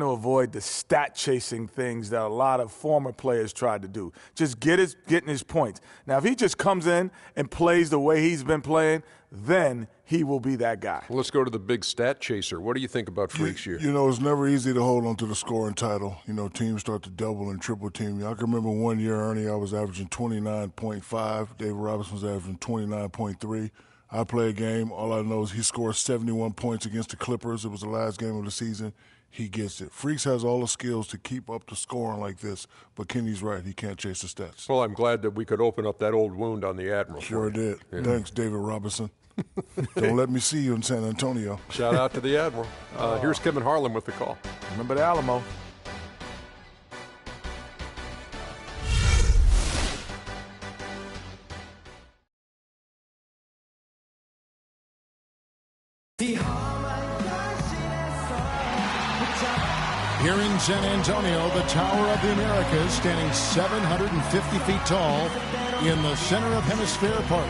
to avoid the stat chasing things that a lot of former players tried to do. Just getting his points. Now, if he just comes in and plays the way he's been playing, then he will be that guy. Well, let's go to the big stat chaser. What do you think about Freak's year? You know, it's never easy to hold on to the scoring title. You know, teams start to double and triple team you. I can remember one year, Ernie, I was averaging 29.5. David Robinson was averaging 29.3. I play a game. All I know is he scored 71 points against the Clippers. It was the last game of the season. He gets it. Freaks has all the skills to keep up the scoring like this, but Kenny's right. He can't chase the stats. Well, I'm glad that we could open up that old wound on the Admiral. Sure did. Yeah. Thanks, David Robinson. Don't let me see you in San Antonio. Shout out to the Admiral. Here's Kevin Harlan with the call. Remember the Alamo. Here in San Antonio, the Tower of the Americas, standing 750 feet tall in the center of Hemisphere Park.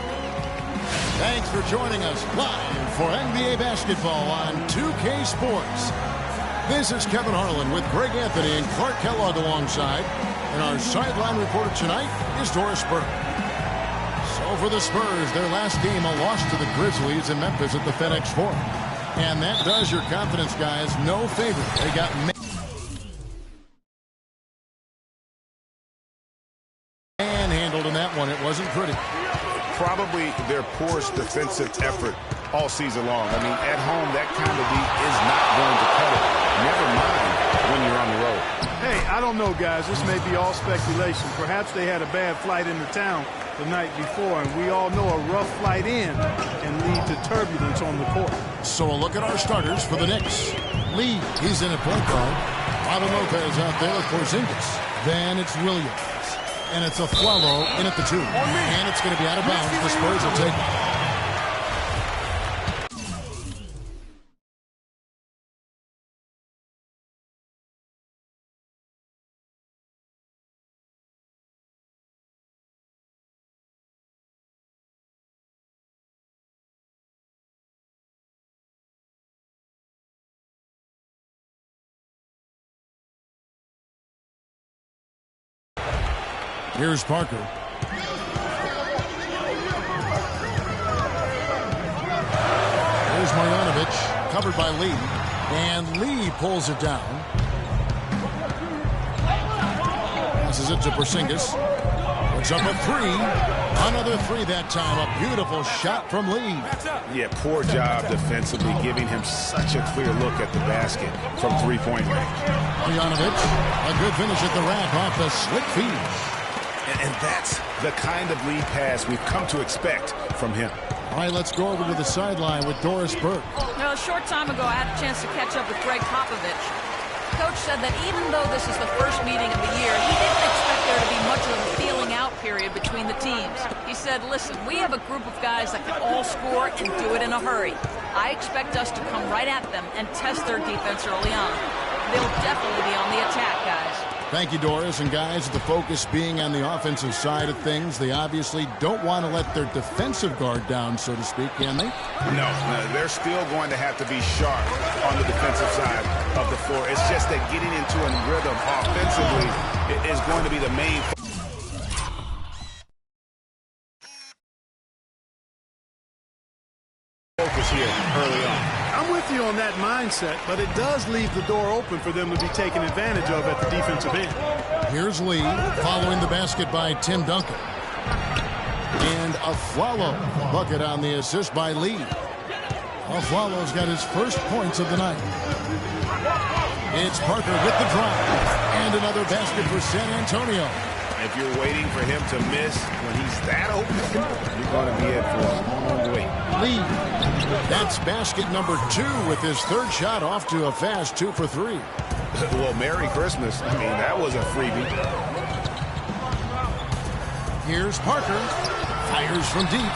Thanks for joining us live for NBA basketball on 2K Sports. This is Kevin Harlan with Greg Anthony and Clark Kellogg alongside. And our sideline reporter tonight is Doris Burke. So for the Spurs, their last game, a loss to the Grizzlies in Memphis at the FedEx Forum. And that does your confidence guys no favor. They got manhandled in that one. It wasn't pretty. Probably their poorest defensive effort all season long. I mean, at home, that kind of beat is not going to cut it. Never mind when you're on the road. Hey, I don't know, guys. This may be all speculation. Perhaps they had a bad flight into town the night before, and we all know a rough flight in can lead to turbulence on the court. So a look at our starters for the Knicks. Lee, he's in at point guard. Pablo Lopez out there with Porzingis. Then it's Williams. And it's a Flalo in at the 2. And it's going to be out of bounds. The Spurs will take it. Here's Parker. Here's Marjanovic, covered by Lee. And Lee pulls it down. Passes it to Porzingis. Puts up a 3. Another 3 that time. A beautiful shot from Lee. Yeah, poor job defensively, giving him such a clear look at the basket from three-point range. Marjanovic, a good finish at the rack off the slick feed. And that's the kind of lead pass we've come to expect from him. All right, let's go over to the sideline with Doris Burke. Now, a short time ago, I had a chance to catch up with Greg Popovich. Coach said that even though this is the first meeting of the year, he didn't expect there to be much of a feeling out period between the teams. He said, listen, we have a group of guys that can all score and do it in a hurry. I expect us to come right at them and test their defense early on. They'll definitely be on the attack, guys. Thank you, Doris. And guys, the focus being on the offensive side of things, they obviously don't want to let their defensive guard down, so to speak, can they? No, they're still going to have to be sharp on the defensive side of the floor. It's just that getting into a rhythm offensively is going to be the main focus here early on. I'm with you on that mindset, but it does leave the door open for them to be taken advantage of at the defensive end. Here's Lee following the basket by Tim Duncan. And Afflalo bucket on the assist by Lee. Afflalo's got his first points of the night. It's Parker with the drive. And another basket for San Antonio. If you're waiting for him to miss when he's that open, you're going to be in for a long wait. Lee, that's basket number 2 with his third shot off to a fast 2 for 3. Well, Merry Christmas. I mean, that was a freebie. Here's Parker. Fires from deep.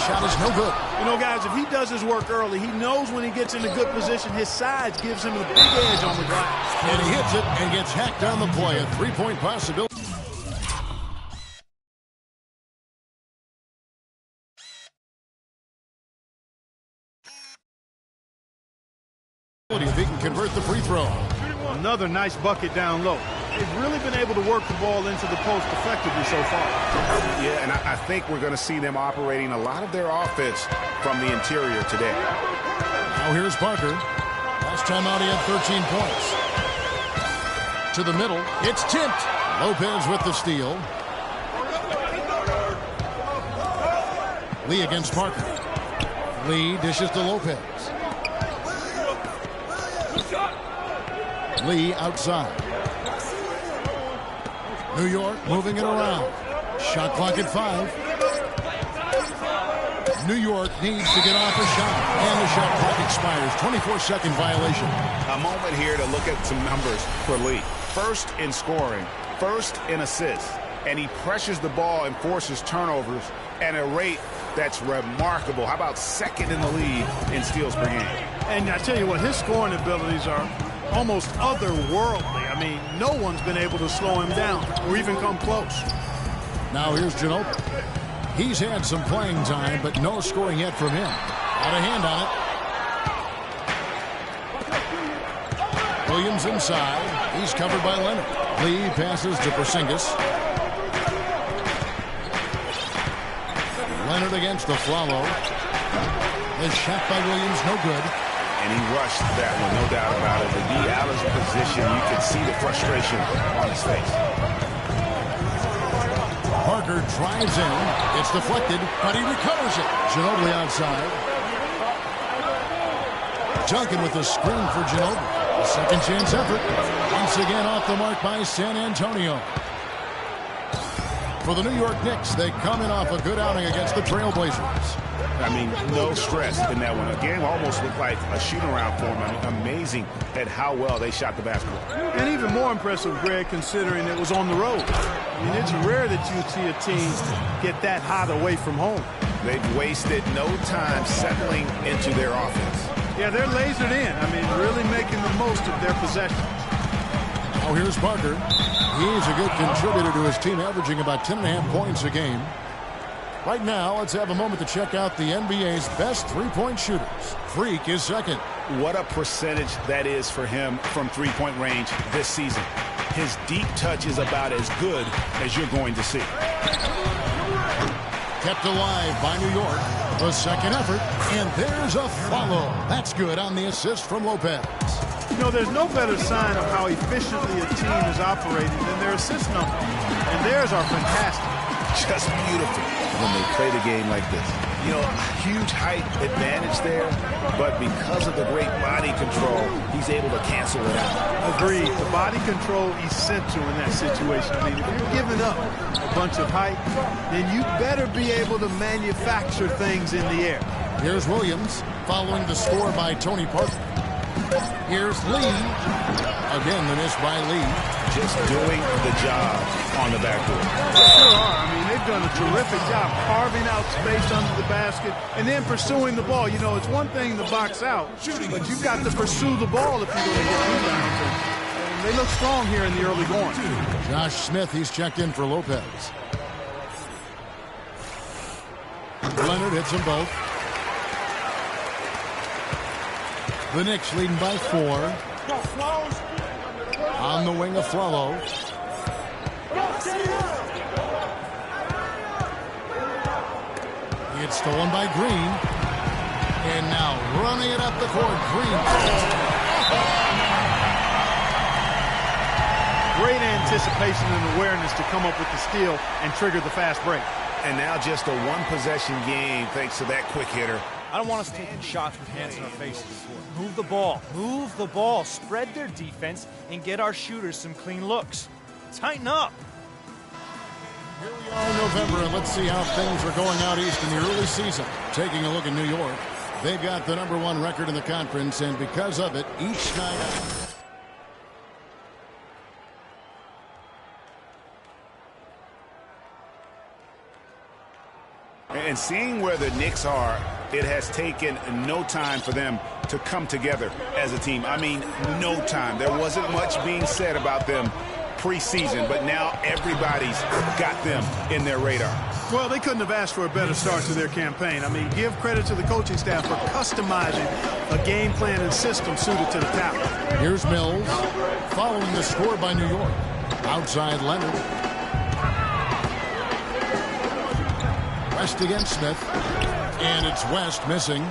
Shot is no good. You know, guys, if he does his work early, he knows when he gets in a good position, his size gives him a big edge on the glass. And he hits it and gets hacked on the play. A 3-point possibility. If he can convert the free throw. Another nice bucket down low. They've really been able to work the ball into the post effectively so far. Yeah, and I think we're going to see them operating a lot of their offense from the interior today. Now here's Parker. Last time out he had 13 points. To the middle. It's tipped. Lopez with the steal. Lee against Parker. Lee dishes to Lopez. Lee outside. New York moving it around. Shot clock at 5. New York needs to get off a shot. And the shot clock expires. 24-second violation. A moment here to look at some numbers for Lee. First in scoring, first in assists, and he pressures the ball and forces turnovers at a rate that's remarkable. How about second in the league in steals per game? And I tell you what, his scoring abilities are almost otherworldly. I mean, no one's been able to slow him down or even come close. Now here's Ginobili. He's had some playing time, but no scoring yet from him. Got a hand on it. Williams inside. He's covered by Leonard. Lee passes to Porzingis. Leonard against the follow. The shot by Williams, no good. And he rushed that one, no doubt about it. To be out of position, you could see the frustration on his face. Parker drives in. It's deflected, but he recovers it. Ginobili outside. Duncan with the screen for Ginobili. A second chance effort. Once again off the mark by San Antonio. For the New York Knicks, they come in off a good outing against the Trailblazers. I mean, no stress in that one. The game almost looked like a shoot-around for them. I mean, amazing at how well they shot the basketball. And even more impressive, Greg, considering it was on the road. I mean, it's rare that you see a team get that hot away from home. They've wasted no time settling into their offense. Yeah, they're lasered in. I mean, really making the most of their possession. Now here's Parker. He's a good contributor to his team, averaging about 10.5 points a game. Right now, let's have a moment to check out the NBA's best three-point shooters. Freak is second. What a percentage that is for him from three-point range this season. His deep touch is about as good as you're going to see. Kept alive by New York. The second effort, and there's a follow. That's good on the assist from Lopez. You know, there's no better sign of how efficiently a team is operating than their assist number. And theirs are fantastic. Just beautiful when they play the game like this. You know, huge height advantage there, but because of the great body control, he's able to cancel it out. Agreed. The body control essential in that situation. I mean, if you're giving up a bunch of height, then you better be able to manufacture things in the air. Here's Williams following the score by Tony Parker. Here's Lee. Again, the miss by Lee. Just doing the job on the backboard. They sure are. I mean, they've done a terrific job carving out space under the basket and then pursuing the ball. You know, it's one thing to box out, but you've got to pursue the ball if you're going to get rebounds. And they look strong here in the early going. Josh Smith, he's checked in for Lopez. Leonard hits them both. The Knicks leading by 4. On the wing of Flalo. It's stolen by Green. And now running it up the court, Green. Great anticipation and awareness to come up with the steal and trigger the fast break. And now just a one-possession game thanks to that quick hitter. I don't want us taking shots with hands in our faces. Move the ball. Move the ball. Spread their defense and get our shooters some clean looks. Tighten up. Here we are in November, and let's see how things are going out east in the early season. Taking a look at New York. They've got the #1 record in the conference, and because of it, each night... And seeing where the Knicks are, it has taken no time for them to come together as a team. I mean, no time. There wasn't much being said about them preseason, but now everybody's got them in their radar. Well, they couldn't have asked for a better start to their campaign. I mean, give credit to the coaching staff for customizing a game plan and system suited to the talent. Here's Mills. following the score by New York. Outside Leonard. West against Smith. And it's West missing.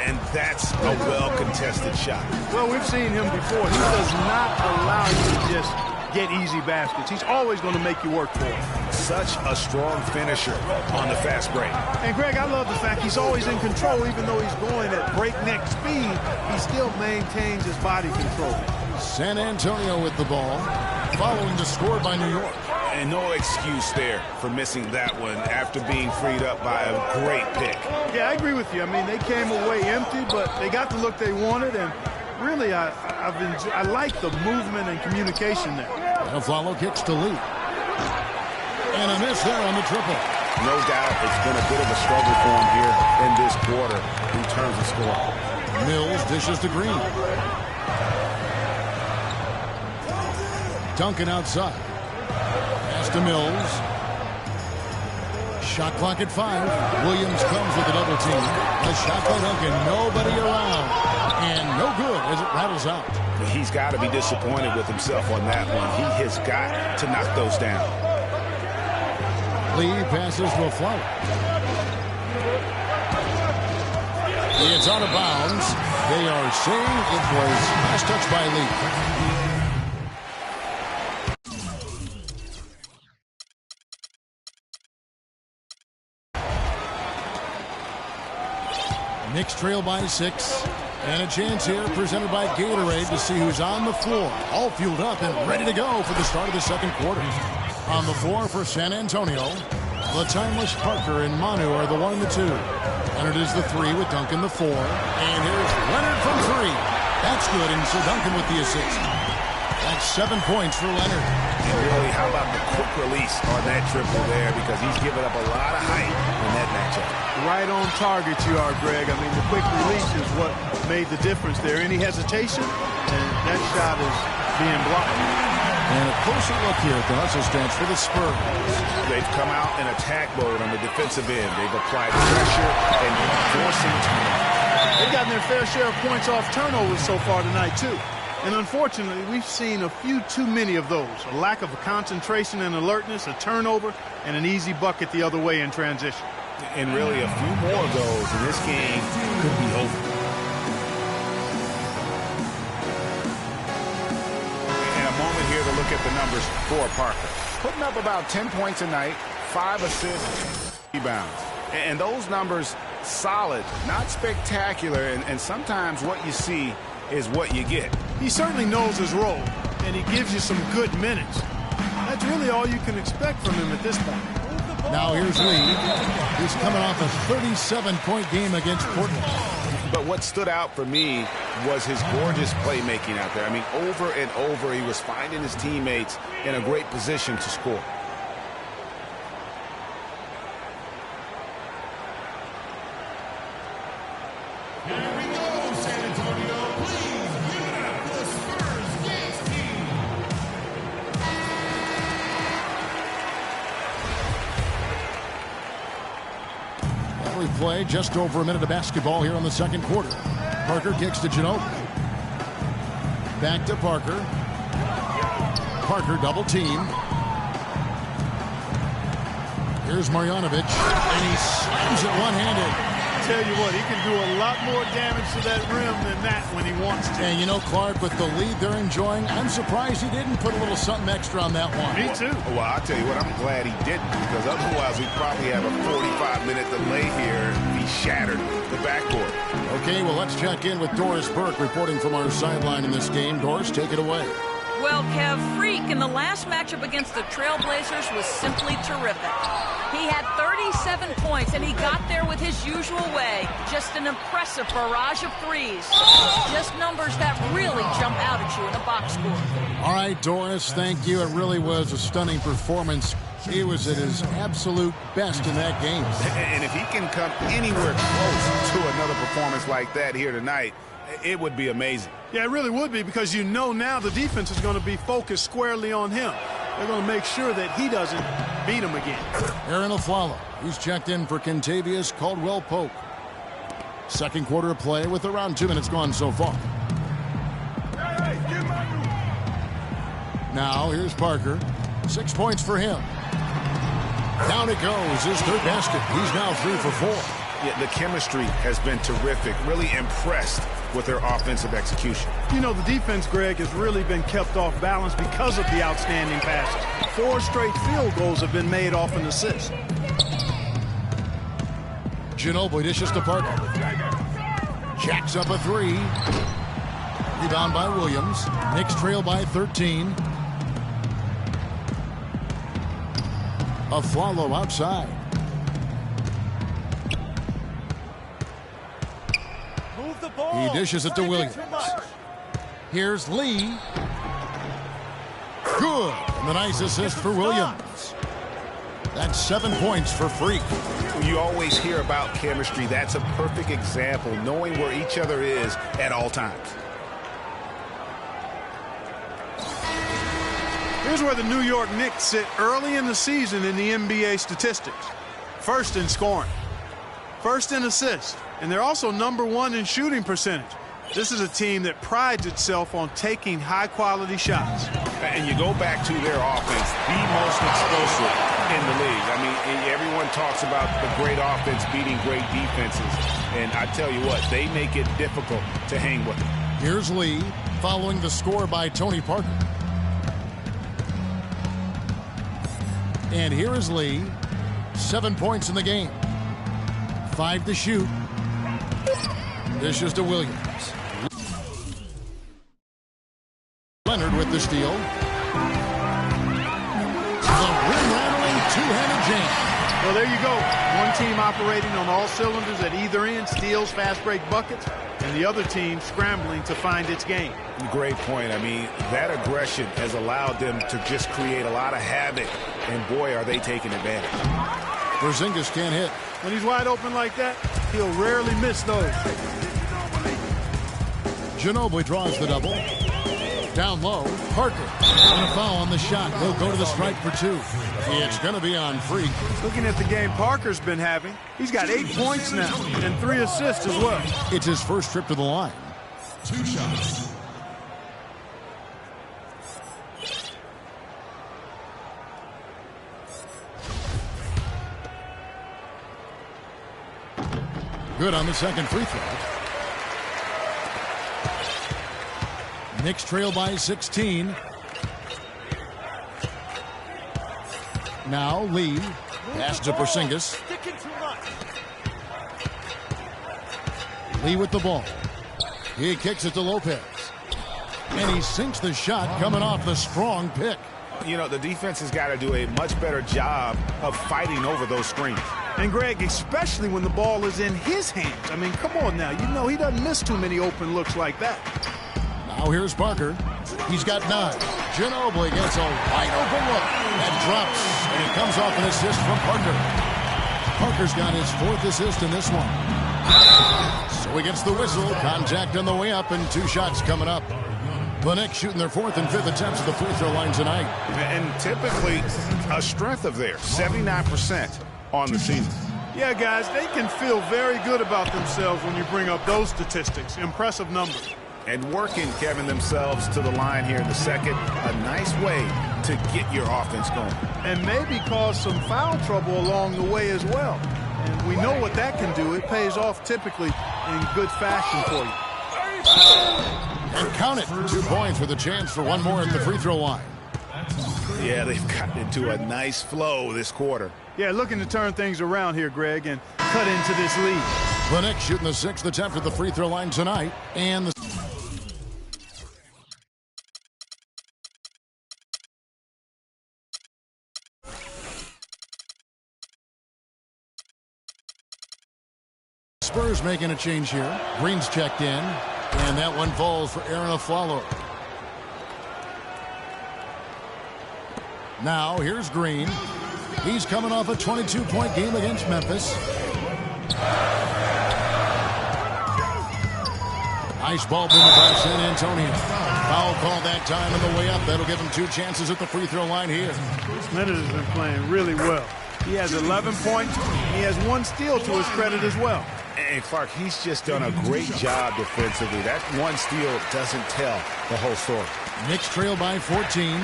And that's a well-contested shot. Well, we've seen him before. He does not allow you to just get easy baskets. He's always going to make you work for it. Such a strong finisher on the fast break. And, Greg, I love the fact he's always in control. Even though he's going at breakneck speed, he still maintains his body control. San Antonio with the ball, following the score by New York. And no excuse there for missing that one after being freed up by a great pick. Yeah, I agree with you. I mean, they came away empty, but they got the look they wanted. And really, I like the movement and communication there. Afflalo kicks to Lee. And a miss there on the triple. No doubt it's been a bit of a struggle for him here in this quarter in terms of scoring. Mills dishes to Green. Duncan outside. Pass to Mills. Shot clock at 5. Williams comes with a double team. A shot by Duncan. Nobody around. And no good as it rattles out. He's got to be disappointed with himself on that one. He has got to knock those down. Lee passes to Afflalo. It's out of bounds. They are saying it was last touch by Lee. Knicks trail by 6. And a chance here presented by Gatorade to see who's on the floor. All fueled up and ready to go for the start of the second quarter. On the floor for San Antonio, the timeless Parker and Manu are the 1 and the 2. Leonard is the 3 with Duncan the 4. And here's Leonard from 3. That's good, and so Duncan with the assist. That's 7 points for Leonard. And really, how about the quick release on that triple there, because he's given up a lot of height in that matchup. Right on target you are, Greg. I mean, the quick release is what made the difference there. Any hesitation, and that shot is being blocked. And a closer look here at the hustle stats for the Spurs. They've come out in attack mode on the defensive end. They've applied pressure and forcing turnovers. They've gotten their fair share of points off turnovers so far tonight, too. And unfortunately, we've seen a few too many of those. A lack of concentration and alertness, a turnover, and an easy bucket the other way in transition. And really, a few more of those, and this game could be over. And a moment here to look at the numbers for Parker. Putting up about 10 points a night, 5 assists, rebounds. And those numbers, solid, not spectacular, and sometimes what you see is what you get. He certainly knows his role, and he gives you some good minutes. That's really all you can expect from him at this point. Now here's Lee. He's coming off a 37-point game against Portland. But what stood out for me was his gorgeous playmaking out there. I mean, over and over, he was finding his teammates in a great position to score. Here we go, San Antonio. Please give it up for the Spurs Games team. We play just over a minute of basketball here in the second quarter. Parker kicks to Ginobili. Back to Parker. Parker double team. Here's Marjanovic, and he slams it one-handed. Tell you what, he can do a lot more damage to that rim than that when he wants to. And you know, Clark, with the lead they're enjoying, I'm surprised he didn't put a little something extra on that one. Me too. Well, I'll tell you what, I'm glad he didn't, because otherwise we'd probably have a 45-minute delay here. He shattered the backboard. Okay, well, let's check in with Doris Burke reporting from our sideline in this game. Doris, take it away. Well, Kev, Freak in the last matchup against the Trailblazers was simply terrific. He had 37 points, and he got there with his usual way. Just an impressive barrage of threes. Just numbers that really jump out at you in a box score. All right, Doris, thank you. It really was a stunning performance. He was at his absolute best in that game. And if he can come anywhere close to another performance like that here tonight, it would be amazing. Yeah, it really would be, because you know now the defense is going to be focused squarely on him. They're going to make sure that he doesn't beat him again. Aaron Afflalo, he's checked in for Kentavious Caldwell-Pope. Second quarter of play with around 2 minutes gone so far. Now here's Parker. 6 points for him. Down it goes. His third basket. He's now 3 for 4. Yeah, the chemistry has been terrific. Really impressed with their offensive execution. You know, the defense, Greg, has really been kept off balance because of the outstanding passes. 4 straight field goals have been made off an assist. Ginobili dishes to Parker. Jacks up a 3. Rebound by Williams. Knicks trail by 13. Afflalo outside. Move the ball. He dishes it to Williams. Here's Lee. Good. And the nice assist for Williams. That's 7 points for Freak. You always hear about chemistry. That's a perfect example, knowing where each other is at all times. Here's where the New York Knicks sit early in the season in the NBA statistics. First in scoring, first in assists, and they're also #1 in shooting percentage. This is a team that prides itself on taking high-quality shots. And you go back to their offense, the most explosive in the league. I mean, everyone talks about the great offense beating great defenses, and I tell you what, they make it difficult to hang with them. Here's Lee following the score by Tony Parker. And here is Lee. 7 points in the game. 5 to shoot. Dishes to Williams. Leonard with the steal. The rim-rattling two-handed jam. Well, there you go. One team operating on all cylinders at either end, steals, fast break buckets, and the other team scrambling to find its game. Great point. I mean, that aggression has allowed them to just create a lot of havoc, and boy, are they taking advantage. Porzingis can't hit. When he's wide open like that, he'll rarely miss those. Ginobili draws the double. Down low, Parker. And a foul on the shot. He'll go to the strike for 2. It's going to be on Freak. Looking at the game Parker's been having, he's got 8 points now and 3 assists as well. It's his first trip to the line. 2 shots. Good on the second free throw. Knicks trail by 16. Now Lee. Pass to Porzingis. Lee with the ball. He kicks it to Lopez. And he sinks the shot coming off the strong pick. You know, the defense has got to do a much better job of fighting over those screens. And Greg, especially when the ball is in his hands. I mean, come on now. You know he doesn't miss too many open looks like that. Now here's Parker. He's got 9. Ginobili gets a wide open look. That drops, and it comes off an assist from Parker. Parker's got his 4th assist in this one. So he gets the whistle. Contact on the way up, and 2 shots coming up. The Knicks shooting their 4th and 5th attempts at the free throw line tonight. And typically a strength of theirs, 79% on the season. Yeah, guys, they can feel very good about themselves when you bring up those statistics. Impressive numbers. And working, Kevin, themselves to the line here in the second. A nice way to get your offense going. And maybe cause some foul trouble along the way as well. And we know what that can do. It pays off typically in good fashion for you. And count it. 2 points with a chance for one more at the free throw line. Yeah, they've gotten into a nice flow this quarter. Yeah, looking to turn things around here, Greg, and cut into this lead. The Knicks shooting the 6th attempt at the free throw line tonight. And the Spurs making a change here. Green's checked in, and that one falls for Aaron Afflalo. Now here's Green. He's coming off a 22-point game against Memphis. Nice ball movement by San Antonio. Foul call that time on the way up. That'll give him 2 chances at the free throw line here. Leonard has been playing really well. He has 11 points. He has 1 steal to his credit as well. And Clark, he's just done a great job defensively. That 1 steal doesn't tell the whole story. Knicks trail by 14.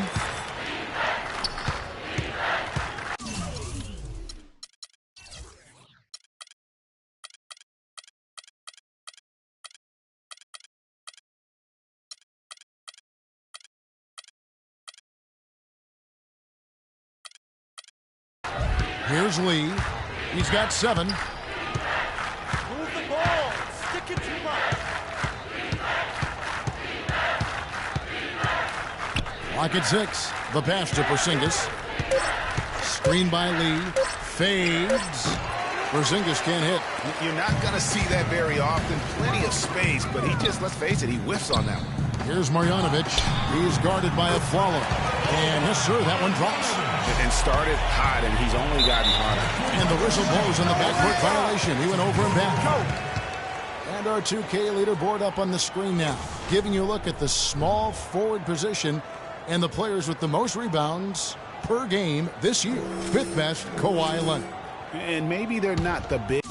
Here's Lee. He's got 7. Move the ball. Stick it too much. Lock at 6. The pass to Porzingis. Screen by Lee. Fades. Porzingis can't hit. You're not going to see that very often. Plenty of space, but he just, let's face it, he whiffs on that one. Here's Marjanovic. He's guarded by a Fowler. And yes, sir, that one drops. And started hot, and he's only gotten hotter. And the whistle blows on the backcourt violation. He went over and back. And our 2K leaderboard up on the screen now, giving you a look at the small forward position and the players with the most rebounds per game this year. 5th best, Kawhi Leonard. And maybe they're not the big...